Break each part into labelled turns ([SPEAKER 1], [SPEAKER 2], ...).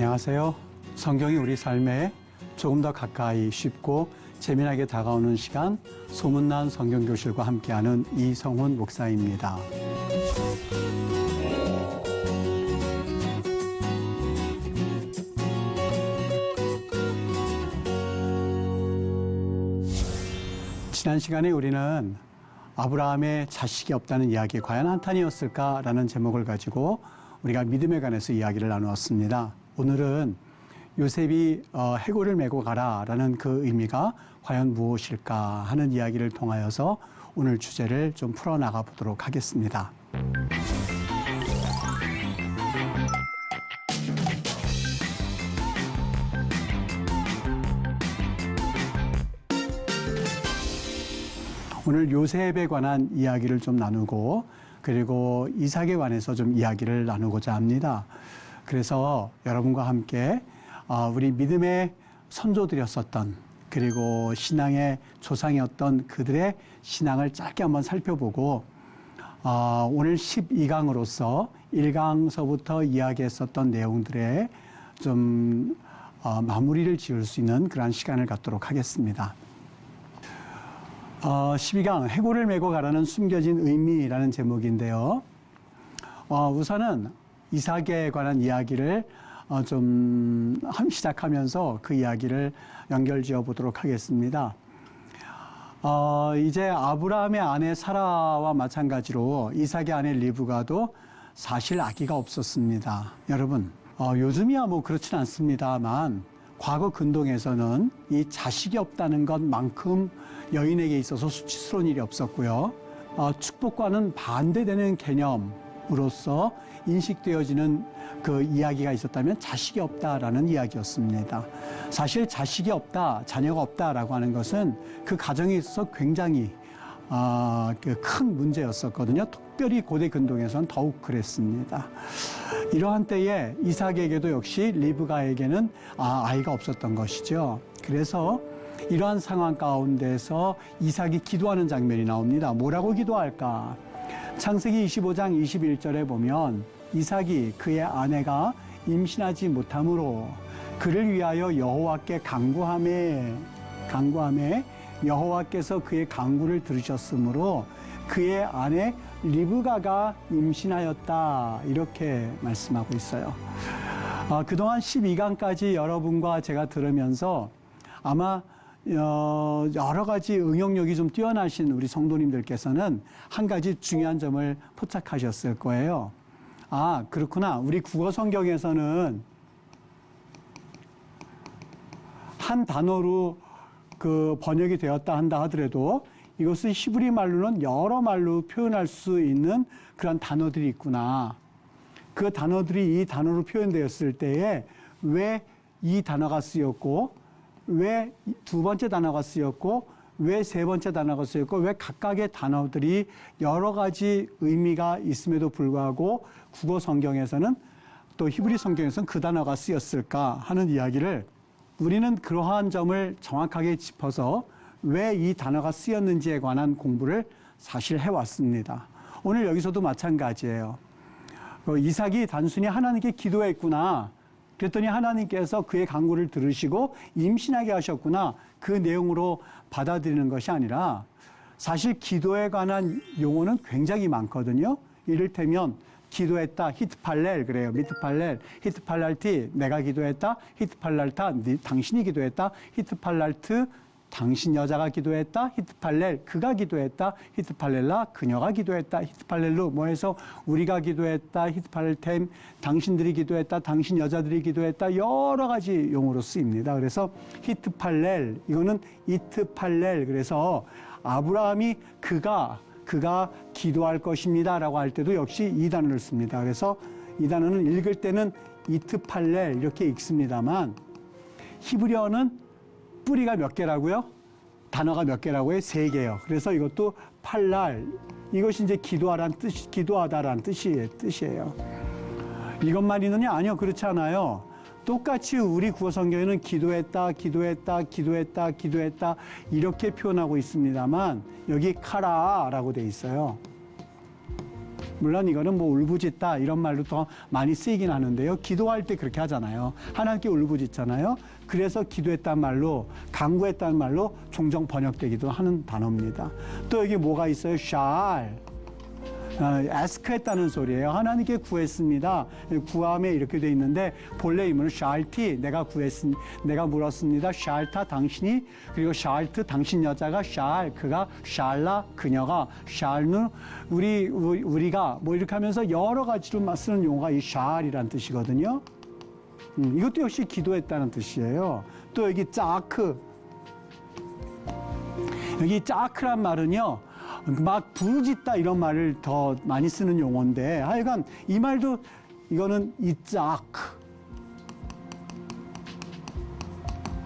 [SPEAKER 1] 안녕하세요. 성경이 우리 삶에 조금 더 가까이 쉽고 재미나게 다가오는 시간, 소문난 성경교실과 함께하는 이성훈 목사입니다. 지난 시간에 우리는 아브라함의 자식이 없다는 이야기, 과연 한탄이었을까라는 제목을 가지고 우리가 믿음에 관해서 이야기를 나누었습니다. 오늘은 요셉이 해골을 메고 가라라는 그 의미가 과연 무엇일까 하는 이야기를 통하여서 오늘 주제를 좀 풀어나가 보도록 하겠습니다. 오늘 요셉에 관한 이야기를 좀 나누고 그리고 이삭에 관해서 좀 이야기를 나누고자 합니다. 그래서 여러분과 함께 우리 믿음의 선조들이었었던 그리고 신앙의 조상이었던 그들의 신앙을 짧게 한번 살펴보고 오늘 12강으로서 1강서부터 이야기했었던 내용들에 좀 마무리를 지을 수 있는 그러한 시간을 갖도록 하겠습니다. 12강 해골을 메고 가라는 숨겨진 의미라는 제목인데요. 우선은 이삭에 관한 이야기를 좀 시작하면서 그 이야기를 연결지어 보도록 하겠습니다. 이제 아브라함의 아내 사라와 마찬가지로 이삭의 아내 리브가도 사실 아기가 없었습니다. 여러분, 요즘이야 뭐 그렇진 않습니다만 과거 근동에서는 이 자식이 없다는 것만큼 여인에게 있어서 수치스러운 일이 없었고요. 축복과는 반대되는 개념으로서 인식되어지는 그 이야기가 있었다면 자식이 없다라는 이야기였습니다. 사실 자식이 없다, 자녀가 없다라고 하는 것은 그 가정에 있어서 굉장히 큰 문제였었거든요. 특별히 고대 근동에서는 더욱 그랬습니다. 이러한 때에 이삭에게도 역시 리브가에게는 아이가 없었던 것이죠. 그래서 이러한 상황 가운데서 이삭이 기도하는 장면이 나옵니다. 뭐라고 기도할까? 창세기 25장 21절에 보면 이삭이 그의 아내가 임신하지 못함으로 그를 위하여 여호와께 간구하매 여호와께서 그의 간구를 들으셨으므로 그의 아내 리브가가 임신하였다, 이렇게 말씀하고 있어요. 그동안 12강까지 여러분과 제가 들으면서 아마 여러 가지 응용력이 좀 뛰어나신 우리 성도님들께서는 한 가지 중요한 점을 포착하셨을 거예요. 그렇구나. 우리 국어 성경에서는 한 단어로 그 번역이 되었다 한다 하더라도 이것을 히브리 말로는 여러 말로 표현할 수 있는 그런 단어들이 있구나. 그 단어들이 이 단어로 표현되었을 때에 왜 이 단어가 쓰였고, 왜 두 번째 단어가 쓰였고, 왜 세 번째 단어가 쓰였고, 왜 각각의 단어들이 여러 가지 의미가 있음에도 불구하고 국어 성경에서는 또 히브리 성경에서는 그 단어가 쓰였을까 하는 이야기를 우리는 그러한 점을 정확하게 짚어서 왜 이 단어가 쓰였는지에 관한 공부를 사실 해왔습니다. 오늘 여기서도 마찬가지예요. 이삭이 단순히 하나님께 기도했구나, 그랬더니 하나님께서 그의 간구를 들으시고 임신하게 하셨구나, 그 내용으로 받아들이는 것이 아니라 사실 기도에 관한 용어는 굉장히 많거든요. 이를테면 기도했다, 히트팔렐 그래요. 미트팔렐, 히트팔랄티, 내가 기도했다, 히트팔랄타, 당신이 기도했다, 히트팔랄트, 당신 여자가 기도했다, 히트팔렐, 그가 기도했다, 히트팔렐라, 그녀가 기도했다, 히트팔렐루, 뭐 해서 우리가 기도했다, 히트팔렐템, 당신들이 기도했다, 당신 여자들이 기도했다, 여러 가지 용어로 쓰입니다. 그래서 히트팔렐, 이거는 이트팔렐, 그래서 아브라함이 그가 기도할 것입니다 라고 할 때도 역시 이 단어를 씁니다. 그래서 이 단어는 읽을 때는 이트팔렐 이렇게 읽습니다만 히브리어는 뿌리가 몇 개라고요? 단어가 몇 개라고요? 3개예요. 그래서 이것도 팔랄, 이것이 이제 기도하라는 뜻, 기도하다라는 뜻이에요. 이것만 있느냐? 아니요, 그렇지 않아요. 똑같이 우리 구어 성경에는 기도했다, 기도했다, 기도했다, 기도했다 이렇게 표현하고 있습니다만 여기 카라라고 돼 있어요. 물론 이거는 뭐 울부짖다 이런 말로 더 많이 쓰이긴 하는데요. 기도할 때 그렇게 하잖아요. 하나님께 울부짖잖아요. 그래서 기도했단 말로, 간구했다는 말로 종종 번역되기도 하는 단어입니다. 또 여기 뭐가 있어요? shall. ask했다는 소리예요. 하나님께 구했습니다. 구함에 이렇게 돼 있는데 본래 의문은 shall티, 내가 물었습니다. shall타 당신이, 그리고 shall트 당신 여자가 shall, 그가 shall라 그녀가, shall는 우리가 뭐 이렇게 하면서 여러 가지로 쓰는 용어가 이 shall이란 뜻이거든요. 이것도 역시 기도했다는 뜻이에요. 또 여기 짜크, 여기 짜크란 말은요, 막 부르짖다 이런 말을 더 많이 쓰는 용어인데, 하여간 이 말도 이거는 이짜크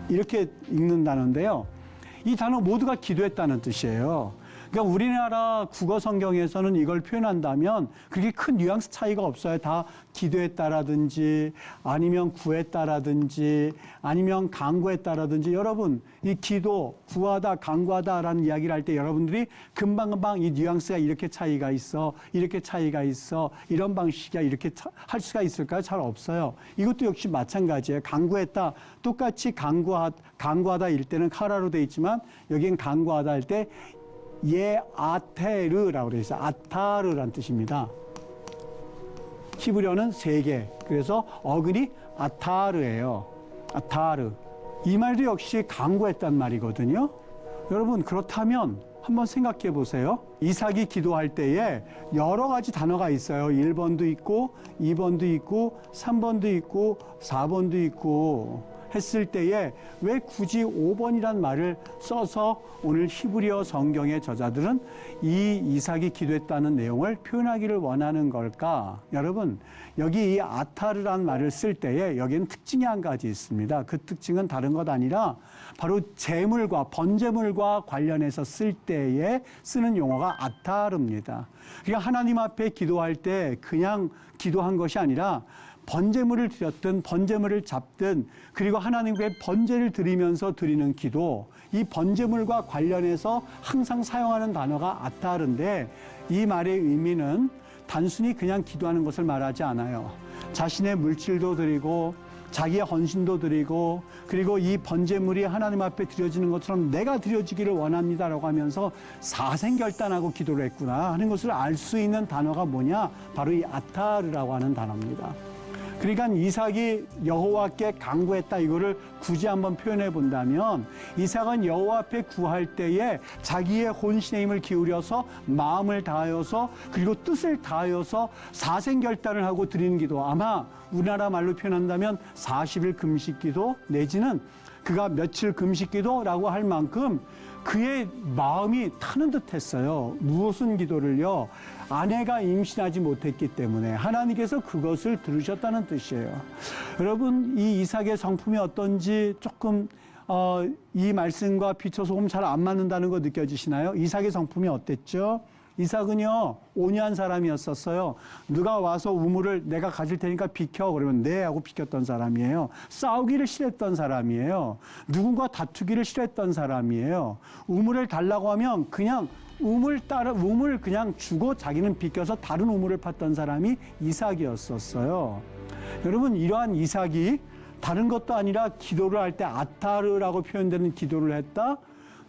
[SPEAKER 1] 이렇게 읽는 단어인데요. 이 단어 모두가 기도했다는 뜻이에요. 그러니까 우리나라 국어 성경에서는 이걸 표현한다면 그렇게 큰 뉘앙스 차이가 없어요. 다 기도했다라든지 아니면 구했다라든지 아니면 간구했다라든지. 여러분, 이 기도, 구하다, 간구하다라는 이야기를 할 때 여러분들이 금방금방 이 뉘앙스가 이렇게 차이가 있어, 이렇게 차이가 있어, 이런 방식이야, 이렇게 할 수가 있을까요? 잘 없어요. 이것도 역시 마찬가지예요. 간구했다, 똑같이 간구하다 일 때는 카라로 돼 있지만 여기는 간구하다 할 때 아테르라고 되어 있어요. 아타르란 뜻입니다. 히브리어는 3개. 그래서 어근이 아타르예요. 아타르. 이 말도 역시 간구했단 말이거든요. 여러분, 그렇다면 한번 생각해 보세요. 이삭이 기도할 때에 여러 가지 단어가 있어요. 1번도 있고 2번도 있고 3번도 있고 4번도 있고 했을 때에 왜 굳이 5번이란 말을 써서 오늘 히브리어 성경의 저자들은 이 이삭이 기도했다는 내용을 표현하기를 원하는 걸까? 여러분, 여기 이 아타르란 말을 쓸 때에 여기는 특징이 한 가지 있습니다. 그 특징은 다른 것 아니라 바로 재물과 번제물과 관련해서 쓸 때에 쓰는 용어가 아타르입니다. 그러니까 하나님 앞에 기도할 때 그냥 기도한 것이 아니라 번제물을 드렸든 번제물을 잡든, 그리고 하나님께 번제를 드리면서 드리는 기도, 이 번제물과 관련해서 항상 사용하는 단어가 아타르인데, 이 말의 의미는 단순히 그냥 기도하는 것을 말하지 않아요. 자신의 물질도 드리고 자기의 헌신도 드리고, 그리고 이 번제물이 하나님 앞에 드려지는 것처럼 내가 드려지기를 원합니다라고 하면서 사생결단하고 기도를 했구나 하는 것을 알 수 있는 단어가 뭐냐? 바로 이 아타르라고 하는 단어입니다. 그러니까 이삭이 여호와께 간구했다, 이거를 굳이 한번 표현해 본다면, 이삭은 여호와 앞에 구할 때에 자기의 혼신의 힘을 기울여서 마음을 다하여서, 그리고 뜻을 다하여서 사생결단을 하고 드리는 기도, 아마 우리나라 말로 표현한다면 40일 금식기도 내지는 그가 며칠 금식기도라고 할 만큼 그의 마음이 타는 듯 했어요. 무슨 기도를요? 아내가 임신하지 못했기 때문에 하나님께서 그것을 들으셨다는 뜻이에요. 여러분, 이 이삭의 성품이 어떤지 조금 이 말씀과 비춰서 보면 잘 안 맞는다는 거 느껴지시나요? 이삭의 성품이 어땠죠? 이삭은요, 온유한 사람이었었어요. 누가 와서 우물을 내가 가질 테니까 비켜 그러면 네 하고 비켰던 사람이에요. 싸우기를 싫어했던 사람이에요. 누군가 다투기를 싫어했던 사람이에요. 우물을 달라고 하면 그냥 우물 그냥 주고 자기는 비켜서 다른 우물을 팠던 사람이 이삭이었었어요. 여러분, 이러한 이삭이 다른 것도 아니라 기도를 할 때 아타르라고 표현되는 기도를 했다?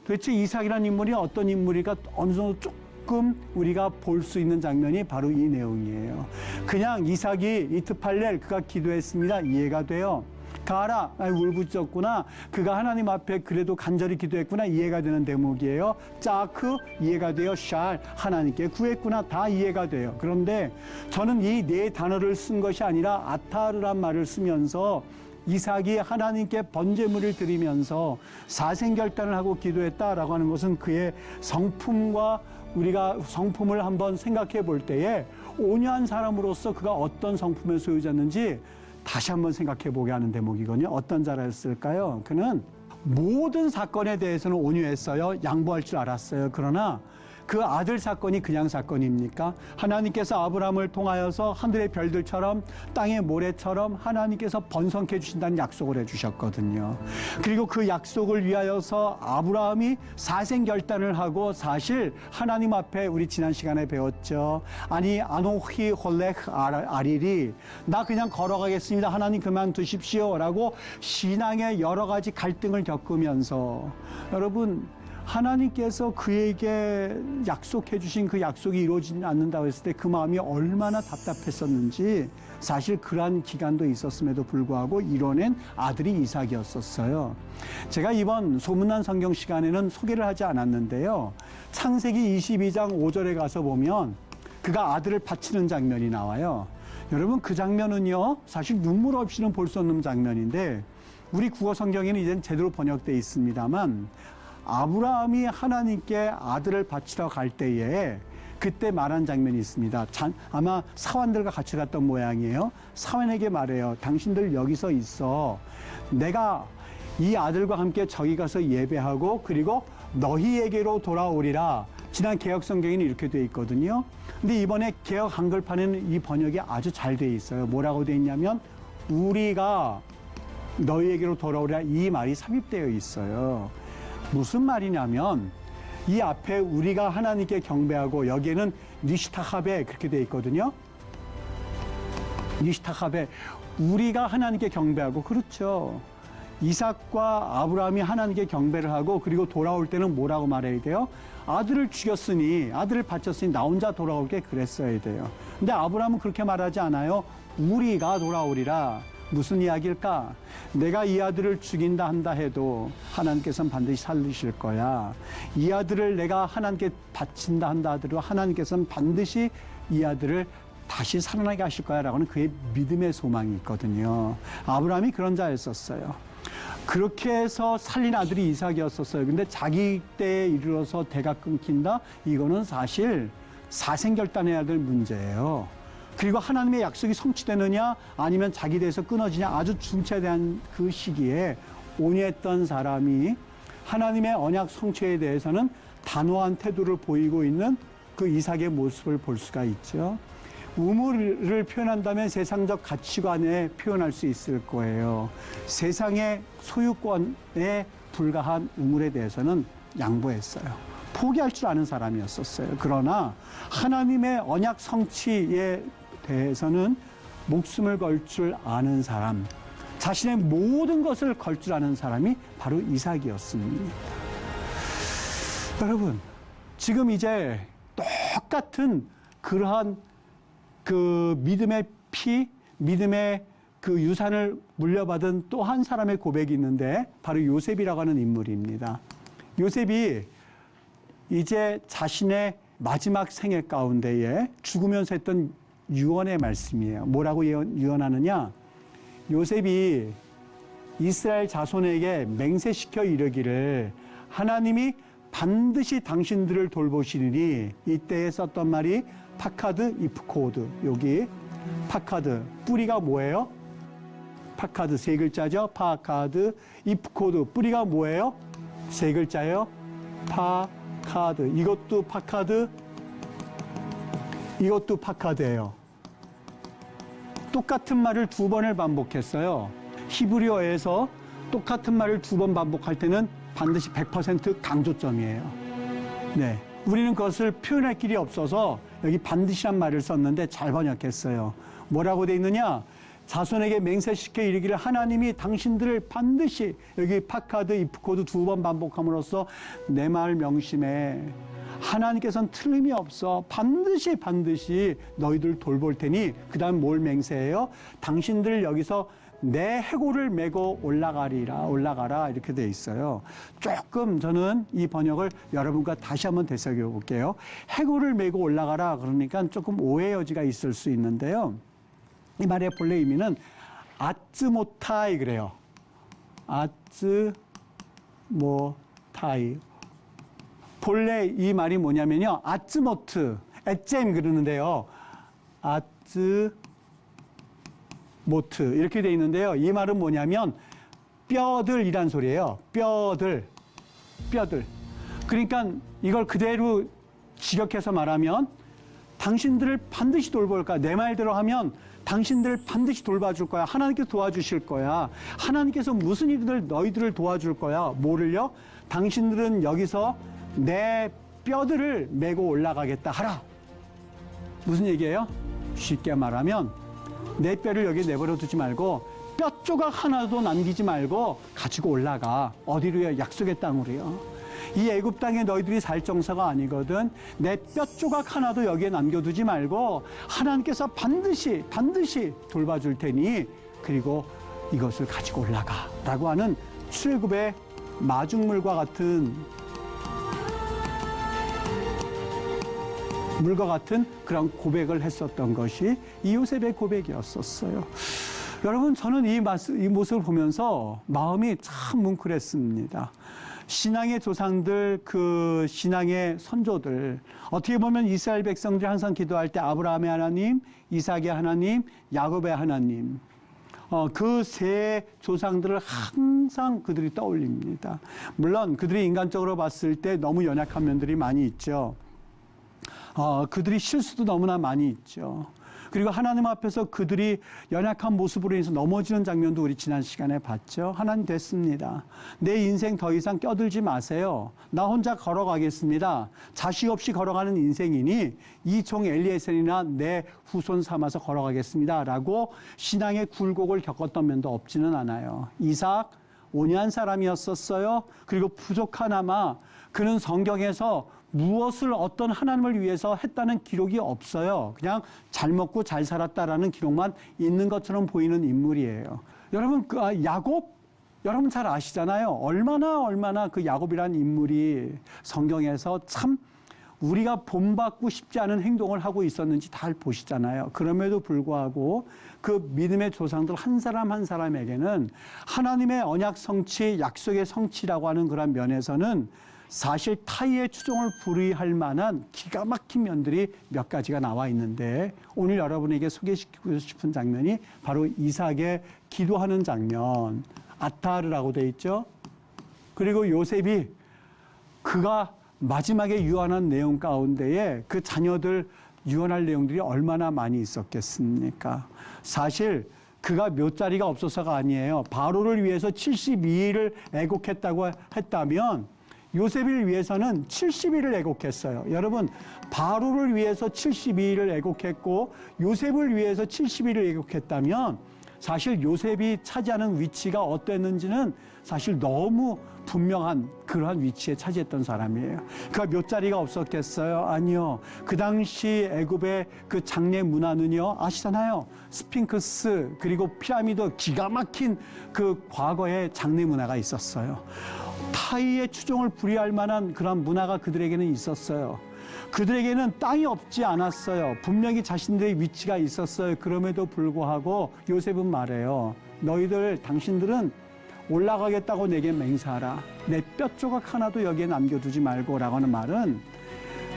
[SPEAKER 1] 도대체 이삭이라는 인물이 어떤 인물일까? 어느 정도 조금 우리가 볼 수 있는 장면이 바로 이 내용이에요. 그냥 이삭이 이트팔렐 그가 기도했습니다, 이해가 돼요. 가라, 울부짖었구나, 그가 하나님 앞에 그래도 간절히 기도했구나, 이해가 되는 대목이에요. 짜크, 이해가 돼요. 샬, 하나님께 구했구나, 다 이해가 돼요. 그런데 저는 이 네 단어를 쓴 것이 아니라 아타르란 말을 쓰면서 이삭이 하나님께 번제물을 드리면서 사생결단을 하고 기도했다라고 하는 것은 그의 성품과 우리가 성품을 한번 생각해 볼 때에 온유한 사람으로서 그가 어떤 성품의 소유자였는지 다시 한번 생각해 보게 하는 대목이거든요. 어떤 자였을까요? 그는 모든 사건에 대해서는 온유했어요. 양보할 줄 알았어요. 그러나 그 아들 사건이 그냥 사건입니까? 하나님께서 아브라함을 통하여서 하늘의 별들처럼 땅의 모래처럼 하나님께서 번성케 해주신다는 약속을 해주셨거든요. 그리고 그 약속을 위하여서 아브라함이 사생결단을 하고, 사실 하나님 앞에 우리 지난 시간에 배웠죠. 아니 아노히 홀렉 아리리, 나 그냥 걸어가겠습니다. 하나님 그만두십시오 라고 신앙의 여러 가지 갈등을 겪으면서, 여러분 하나님께서 그에게 약속해 주신 그 약속이 이루어지지 않는다고 했을 때 그 마음이 얼마나 답답했었는지, 사실 그러한 기간도 있었음에도 불구하고 이뤄낸 아들이 이삭이었었어요. 제가 이번 소문난 성경 시간에는 소개를 하지 않았는데요. 창세기 22장 5절에 가서 보면 그가 아들을 바치는 장면이 나와요. 여러분 그 장면은요, 사실 눈물 없이는 볼 수 없는 장면인데 우리 국어 성경에는 이젠 제대로 번역되어 있습니다만, 아브라함이 하나님께 아들을 바치러 갈 때에 그때 말한 장면이 있습니다. 아마 사환들과 같이 갔던 모양이에요. 사환에게 말해요. 당신들 여기서 있어. 내가 이 아들과 함께 저기 가서 예배하고 그리고 너희에게로 돌아오리라. 지난 개혁 성경에는 이렇게 되어 있거든요. 근데 이번에 개혁 한글판에는 이 번역이 아주 잘 되어 있어요. 뭐라고 되어 있냐면 우리가 너희에게로 돌아오리라, 이 말이 삽입되어 있어요. 무슨 말이냐면 이 앞에 우리가 하나님께 경배하고, 여기에는 니시타하베 그렇게 되어 있거든요. 니시타하베, 우리가 하나님께 경배하고, 그렇죠. 이삭과 아브라함이 하나님께 경배를 하고 그리고 돌아올 때는 뭐라고 말해야 돼요? 아들을 죽였으니, 아들을 바쳤으니 나 혼자 돌아올게 그랬어야 돼요. 근데 아브라함은 그렇게 말하지 않아요. 우리가 돌아오리라. 무슨 이야기일까? 내가 이 아들을 죽인다 한다 해도 하나님께서는 반드시 살리실 거야. 이 아들을 내가 하나님께 바친다 한다 하더라도 하나님께서는 반드시 이 아들을 다시 살아나게 하실 거야 라고는 그의 믿음의 소망이 있거든요. 아브라함이 그런 자였었어요. 그렇게 해서 살린 아들이 이삭이었었어요. 근데 자기 때에 이르러서 대가 끊긴다? 이거는 사실 사생결단해야 될 문제예요. 그리고 하나님의 약속이 성취되느냐 아니면 자기 대해서 끊어지냐, 아주 중차대한 그 시기에 온유했던 사람이 하나님의 언약 성취에 대해서는 단호한 태도를 보이고 있는 그 이삭의 모습을 볼 수가 있죠. 우물을 표현한다면 세상적 가치관에 표현할 수 있을 거예요. 세상의 소유권에 불과한 우물에 대해서는 양보했어요. 포기할 줄 아는 사람이었었어요. 그러나 하나님의 언약 성취에 대해서는 목숨을 걸 줄 아는 사람, 자신의 모든 것을 걸 줄 아는 사람이 바로 이삭이었습니다. 여러분, 지금 이제 똑같은 그러한 그 믿음의 피, 믿음의 그 유산을 물려받은 또 한 사람의 고백이 있는데 바로 요셉이라고 하는 인물입니다. 요셉이 이제 자신의 마지막 생애 가운데에 죽으면서 했던 유언의 말씀이에요. 뭐라고 유언하느냐? 요셉이 이스라엘 자손에게 맹세시켜 이르기를 하나님이 반드시 당신들을 돌보시리니, 이때에 썼던 말이 파카드 이프코드. 여기 파카드, 뿌리가 뭐예요? 파카드 세 글자죠. 파카드 이프코드, 뿌리가 뭐예요? 세 글자예요. 파카드. 이것도 파카드, 이것도 파카드예요. 똑같은 말을 두 번을 반복했어요. 히브리어에서 똑같은 말을 두 번 반복할 때는 반드시 100% 강조점이에요. 네, 우리는 그것을 표현할 길이 없어서 여기 반드시란 말을 썼는데 잘 번역했어요. 뭐라고 돼 있느냐? 자손에게 맹세시켜 이르기를 하나님이 당신들을 반드시, 여기 파카드 이프코드 두 번 반복함으로써 내 말 명심해. 하나님께서는 틀림이 없어. 반드시 너희들 돌볼 테니, 그 다음 뭘 맹세해요? 당신들 여기서 내 해골을 메고 올라가라 이렇게 돼 있어요. 조금 저는 이 번역을 여러분과 다시 한번 되새겨 볼게요. 해골을 메고 올라가라 그러니까 조금 오해 여지가 있을 수 있는데요. 이 말의 본래 의미는 아츠모타이 그래요. 아츠모타이. 본래 이 말이 뭐냐면요. 아츠모트, 에잼 그러는데요. 아츠모트 이렇게 돼 있는데요. 이 말은 뭐냐면 뼈들이란 소리예요. 뼈들. 그러니까 이걸 그대로 직역해서 말하면 당신들을 반드시 돌볼 거야. 내 말대로 하면 당신들을 반드시 돌봐줄 거야. 하나님께서 도와주실 거야. 하나님께서 무슨 일들 너희들을 도와줄 거야. 뭐를요? 당신들은 여기서 내 뼈들을 메고 올라가겠다 하라. 무슨 얘기예요? 쉽게 말하면 내 뼈를 여기 내버려 두지 말고 뼈 조각 하나도 남기지 말고 가지고 올라가. 어디로요? 약속의 땅으로요. 이 애굽 땅에 너희들이 살 정사가 아니거든. 내 뼈 조각 하나도 여기에 남겨두지 말고 하나님께서 반드시 돌봐줄 테니 그리고 이것을 가지고 올라가라고 하는 출애굽의 마중물과 같은 물과 같은 그런 고백을 했었던 것이 이 요셉의 고백이었었어요. 여러분, 저는 이 모습을 보면서 마음이 참 뭉클했습니다. 신앙의 조상들, 그 신앙의 선조들, 어떻게 보면 이스라엘 백성들이 항상 기도할 때 아브라함의 하나님, 이삭의 하나님, 야곱의 하나님, 그 세 조상들을 항상 그들이 떠올립니다. 물론 그들이 인간적으로 봤을 때 너무 연약한 면들이 많이 있죠. 그들이 실수도 너무나 많이 있죠. 그리고 하나님 앞에서 그들이 연약한 모습으로 인해서 넘어지는 장면도 우리 지난 시간에 봤죠. 하나님, 됐습니다. 내 인생 더 이상 껴들지 마세요. 나 혼자 걸어가겠습니다. 자식 없이 걸어가는 인생이니 이 종 엘리에셀이나 내 후손 삼아서 걸어가겠습니다. 라고 신앙의 굴곡을 겪었던 면도 없지는 않아요. 이삭, 온유한 사람이었었어요. 그리고 부족하나마 그는 성경에서 무엇을 어떤 하나님을 위해서 했다는 기록이 없어요. 그냥 잘 먹고 잘 살았다라는 기록만 있는 것처럼 보이는 인물이에요. 여러분, 야곱, 여러분 잘 아시잖아요. 얼마나 그 야곱이라는 인물이 성경에서 참 우리가 본받고 싶지 않은 행동을 하고 있었는지 다 보시잖아요. 그럼에도 불구하고 그 믿음의 조상들 한 사람 한 사람에게는 하나님의 언약 성취, 약속의 성취라고 하는 그런 면에서는 사실 타의의 추종을 불의할 만한 기가 막힌 면들이 몇 가지가 나와 있는데 오늘 여러분에게 소개시키고 싶은 장면이 바로 이삭의 기도하는 장면, 아타르라고 돼 있죠. 그리고 요셉이 그가 마지막에 유언한 내용 가운데에 그 자녀들 유언할 내용들이 얼마나 많이 있었겠습니까? 사실 그가 묘자리가 없어서가 아니에요. 바로를 위해서 72일을 애곡했다고 했다면 요셉을 위해서는 70일을 애곡했어요. 여러분, 바로를 위해서 72일을 애곡했고 요셉을 위해서 70일을 애곡했다면 사실 요셉이 차지하는 위치가 어땠는지는 사실 너무 분명한 그러한 위치에 차지했던 사람이에요. 그가 몇 자리가 없었겠어요? 아니요. 그 당시 애굽의 그 장례 문화는요, 아시잖아요. 스핑크스 그리고 피라미드, 기가 막힌 그 과거의 장례 문화가 있었어요. 타의의 추종을 불이할 만한 그런 문화가 그들에게는 있었어요. 그들에게는 땅이 없지 않았어요. 분명히 자신들의 위치가 있었어요. 그럼에도 불구하고 요셉은 말해요. 너희들, 당신들은 올라가겠다고 내게 맹세하라. 내 뼈 조각 하나도 여기에 남겨두지 말고 라고 하는 말은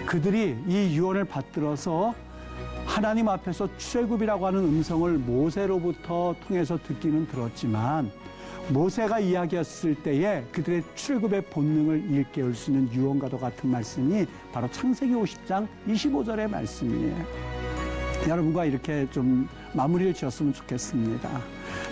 [SPEAKER 1] 그들이 이 유언을 받들어서 하나님 앞에서 출애굽이라고 하는 음성을 모세로부터 통해서 듣기는 들었지만 모세가 이야기했을 때에 그들의 출애굽의 본능을 일깨울 수 있는 유언과도 같은 말씀이 바로 창세기 50장 25절의 말씀이에요. 여러분과 이렇게 좀 마무리를 지었으면 좋겠습니다.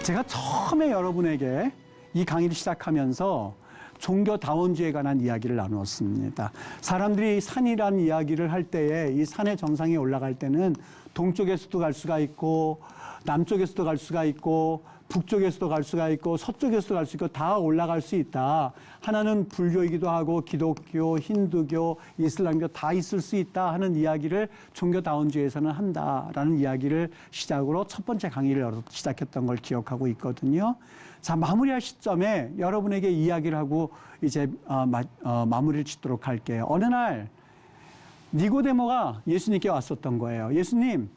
[SPEAKER 1] 제가 처음에 여러분에게 이 강의를 시작하면서 종교다원주의에 관한 이야기를 나누었습니다. 사람들이 산이라는 이야기를 할 때에 이 산의 정상에 올라갈 때는 동쪽에서도 갈 수가 있고 남쪽에서도 갈 수가 있고 북쪽에서도 갈 수가 있고 서쪽에서도 갈 수 있고 다 올라갈 수 있다. 하나는 불교이기도 하고 기독교, 힌두교, 이슬람교 다 있을 수 있다 하는 이야기를 종교다원주의에서는 한다라는 이야기를 시작으로 첫 번째 강의를 시작했던 걸 기억하고 있거든요. 자, 마무리할 시점에 여러분에게 이야기를 하고 이제 마무리를 짓도록 할게요. 어느 날 니고데모가 예수님께 왔었던 거예요. 예수님,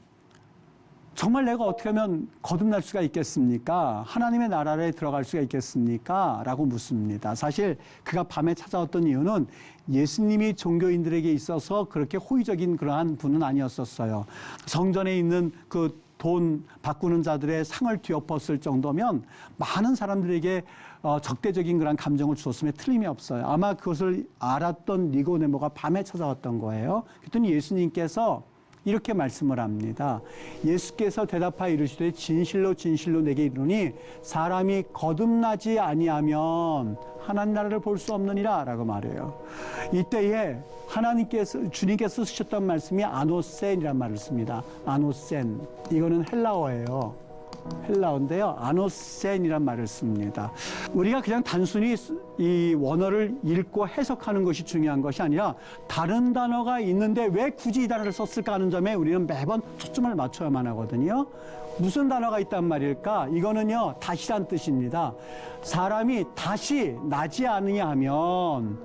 [SPEAKER 1] 정말 내가 어떻게 하면 거듭날 수가 있겠습니까? 하나님의 나라에 들어갈 수가 있겠습니까? 라고 묻습니다. 사실 그가 밤에 찾아왔던 이유는 예수님이 종교인들에게 있어서 그렇게 호의적인 그러한 분은 아니었었어요. 성전에 있는 그 돈 바꾸는 자들의 상을 뒤엎었을 정도면 많은 사람들에게 적대적인 그런 감정을 주었음에 틀림이 없어요. 아마 그것을 알았던 니고데모가 밤에 찾아왔던 거예요. 그랬더니 예수님께서 이렇게 말씀을 합니다. 예수께서 대답하여 이르시되 진실로 진실로 내게 이르노니 사람이 거듭나지 아니하면 하나님 나라를 볼 수 없느니라 라고 말해요. 이때에 주님께서 쓰셨던 말씀이 아노센이란 말을 씁니다. 아노센. 이거는 헬라어예요. 헬라어인데요. 아노센이란 말을 씁니다. 우리가 그냥 단순히 이 원어를 읽고 해석하는 것이 중요한 것이 아니라 다른 단어가 있는데 왜 굳이 이 단어를 썼을까 하는 점에 우리는 매번 초점을 맞춰야만 하거든요. 무슨 단어가 있단 말일까? 이거는요, 다시란 뜻입니다. 사람이 다시 나지 아니하면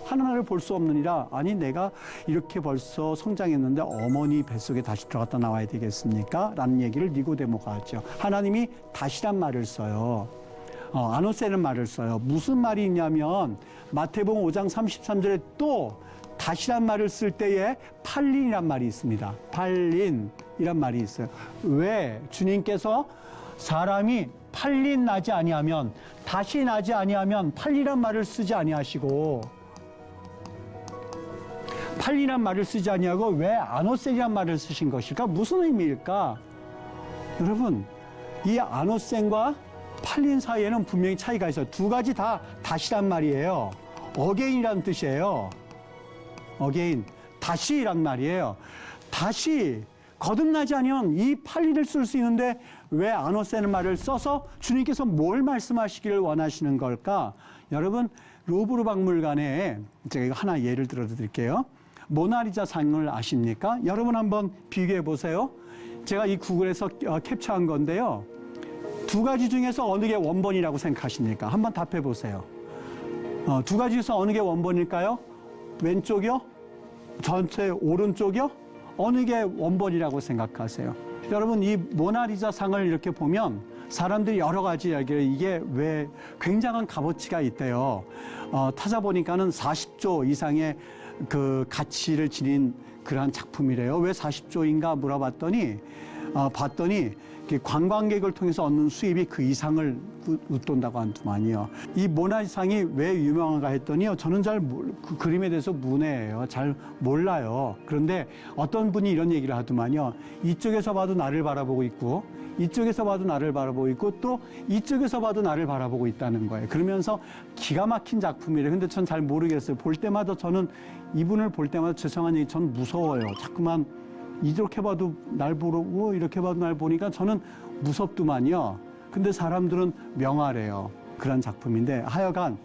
[SPEAKER 1] 하나님을 볼 수 없느니라. 아니, 내가 이렇게 벌써 성장했는데 어머니 뱃속에 다시 들어갔다 나와야 되겠습니까? 라는 얘기를 니고데모가 하죠. 하나님이 다시란 말을 써요. 아노세는 말을 써요. 무슨 말이 있냐면 마태복음 5장 33절에 또 다시란 말을 쓸 때에 팔린이란 말이 있습니다. 팔린이란 말이 있어요. 왜 주님께서 사람이 팔린 나지 아니하면, 다시 나지 아니하면 팔리란 말을 쓰지 아니하시고, 팔리란 말을 쓰지 아니하고 왜 아노센이란 말을 쓰신 것일까? 무슨 의미일까? 여러분, 이 아노센과 팔린 사이에는 분명히 차이가 있어요. 두 가지 다 다시란 말이에요. 어게인이라는 뜻이에요. 어게인, 다시란 말이에요. 다시 거듭나지 않으면 이 팔리를 쓸 수 있는데 왜 아노세는 말을 써서 주님께서 뭘 말씀하시기를 원하시는 걸까? 여러분, 루브르 박물관에 제가 이거 하나 예를 들어 드릴게요. 모나리자 상을 아십니까? 여러분 한번 비교해 보세요. 제가 이 구글에서 캡처한 건데요. 두 가지 중에서 어느 게 원본이라고 생각하십니까? 한번 답해 보세요. 두 가지 중에서 어느 게 원본일까요? 왼쪽이요? 전체 오른쪽이요? 어느 게 원본이라고 생각하세요? 여러분, 이 모나리자 상을 이렇게 보면 사람들이 여러 가지 이야기를, 이게 왜 굉장한 값어치가 있대요. 찾아보니까는 40조 이상의 그 가치를 지닌 그러한 작품이래요. 왜 40조인가 물어봤더니 봤더니 관광객을 통해서 얻는 수입이 그 이상을 웃돈다고 한더만요. 이 모나리자상이 왜 유명한가 했더니요, 저는 그 그림에 대해서 문외예요. 잘 몰라요. 그런데 어떤 분이 이런 얘기를 하더만요. 이쪽에서 봐도 나를 바라보고 있고, 이쪽에서 봐도 나를 바라보고 있고, 또 이쪽에서 봐도 나를 바라보고 있다는 거예요. 그러면서 기가 막힌 작품이래요. 근데 전 잘 모르겠어요. 볼 때마다 저는 이분을 볼 때마다 죄송한 얘기, 전 무서워요. 자꾸만 이렇게 봐도 날 보고 이렇게 봐도 날 보니까 저는 무섭더만요. 근데 사람들은 명화래요. 그런 작품인데 하여간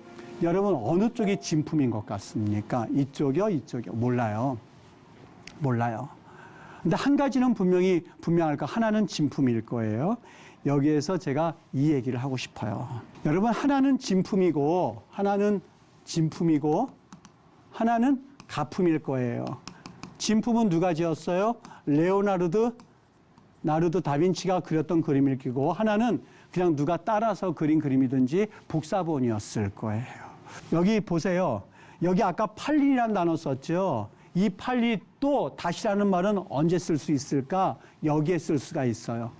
[SPEAKER 1] 여러분 어느 쪽이 진품인 것 같습니까? 이쪽이요? 이쪽이요? 몰라요. 근데 한 가지는 분명히 분명할 거, 하나는 진품일 거예요. 여기에서 제가 이 얘기를 하고 싶어요. 여러분, 하나는 진품이고 하나는 가품일 거예요. 진품은 누가 지었어요? 레오나르도 다빈치가 그렸던 그림일 거고, 하나는 그냥 누가 따라서 그린 그림이든지 복사본이었을 거예요. 여기 보세요. 여기 아까 팔린이라는 단어 썼죠. 이 팔린 또 다시라는 말은 언제 쓸 수 있을까? 여기에 쓸 수가 있어요.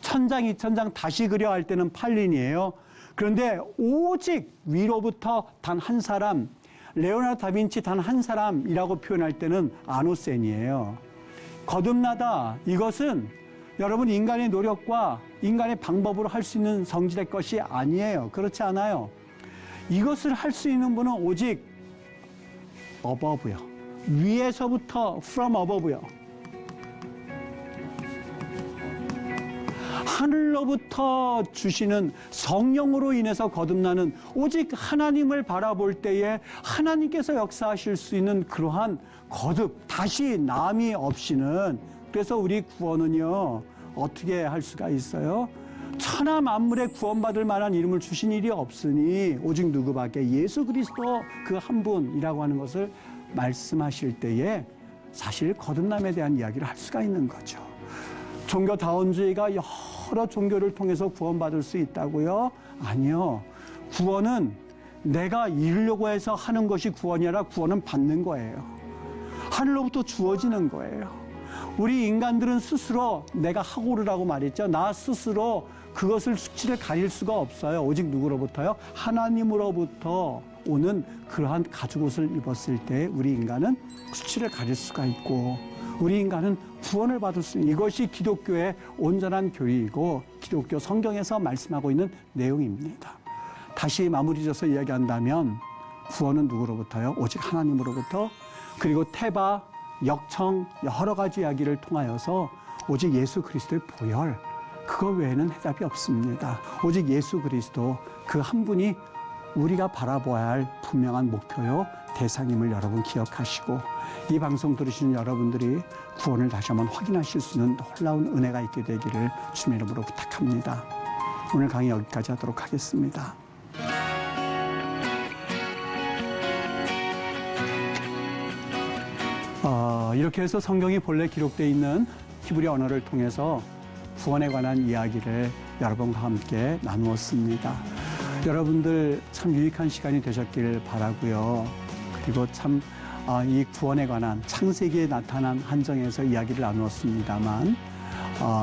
[SPEAKER 1] 천장, 이천장 다시 그려 할 때는 팔린이에요. 그런데 오직 위로부터 단 한 사람, 레오나르도 다빈치 단 한 사람이라고 표현할 때는 아노센이에요. 거듭나다, 이것은 여러분 인간의 노력과 인간의 방법으로 할 수 있는 성질의 것이 아니에요. 그렇지 않아요. 이것을 할 수 있는 분은 오직 above요. 위에서부터 from above요. 하늘로부터 주시는 성령으로 인해서 거듭나는, 오직 하나님을 바라볼 때에 하나님께서 역사하실 수 있는 그러한 거듭, 다시 남이 없이는, 그래서 우리 구원은요 어떻게 할 수가 있어요? 천하 만물에 구원받을 만한 이름을 주신 일이 없으니 오직 누구밖에, 예수 그리스도 그 한 분이라고 하는 것을 말씀하실 때에 사실 거듭남에 대한 이야기를 할 수가 있는 거죠. 종교다원주의가 여러 종교를 통해서 구원받을 수 있다고요? 아니요. 구원은 내가 이루려고 해서 하는 것이 구원이 아니라 구원은 받는 거예요. 하늘로부터 주어지는 거예요. 우리 인간들은 스스로 내가 하고르라고 말했죠. 나 스스로 그것을 수치를 가릴 수가 없어요. 오직 누구로부터요? 하나님으로부터 오는 그러한 가죽옷을 입었을 때 우리 인간은 수치를 가릴 수가 있고 우리 인간은 구원을 받을 수 있는 이것이 기독교의 온전한 교리이고 기독교 성경에서 말씀하고 있는 내용입니다. 다시 마무리져서 이야기한다면 구원은 누구로부터요? 오직 하나님으로부터 그리고 태바, 역청 여러 가지 이야기를 통하여서 오직 예수 그리스도의 보혈 그거 외에는 해답이 없습니다. 오직 예수 그리스도 그 한 분이 우리가 바라보아야 할 분명한 목표요 대상임을 여러분 기억하시고 이 방송 들으시는 여러분들이 구원을 다시 한번 확인하실 수 있는 놀라운 은혜가 있게 되기를 주님의 이름으로 부탁합니다. 오늘 강의 여기까지 하도록 하겠습니다. 이렇게 해서 성경이 본래 기록되어 있는 히브리 언어를 통해서 구원에 관한 이야기를 여러분과 함께 나누었습니다. 여러분들 참 유익한 시간이 되셨길 바라고요. 그리고 참 이 구원에 관한 창세기에 나타난 한정에서 이야기를 나누었습니다만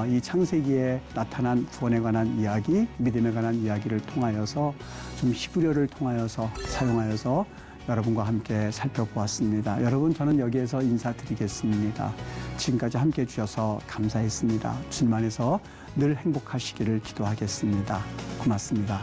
[SPEAKER 1] 이 창세기에 나타난 구원에 관한 이야기, 믿음에 관한 이야기를 통하여서 좀 히브리어를 통하여서 사용하여서 여러분과 함께 살펴보았습니다. 여러분 저는 여기에서 인사드리겠습니다. 지금까지 함께해 주셔서 감사했습니다. 주님 안에서 늘 행복하시기를 기도하겠습니다. 고맙습니다.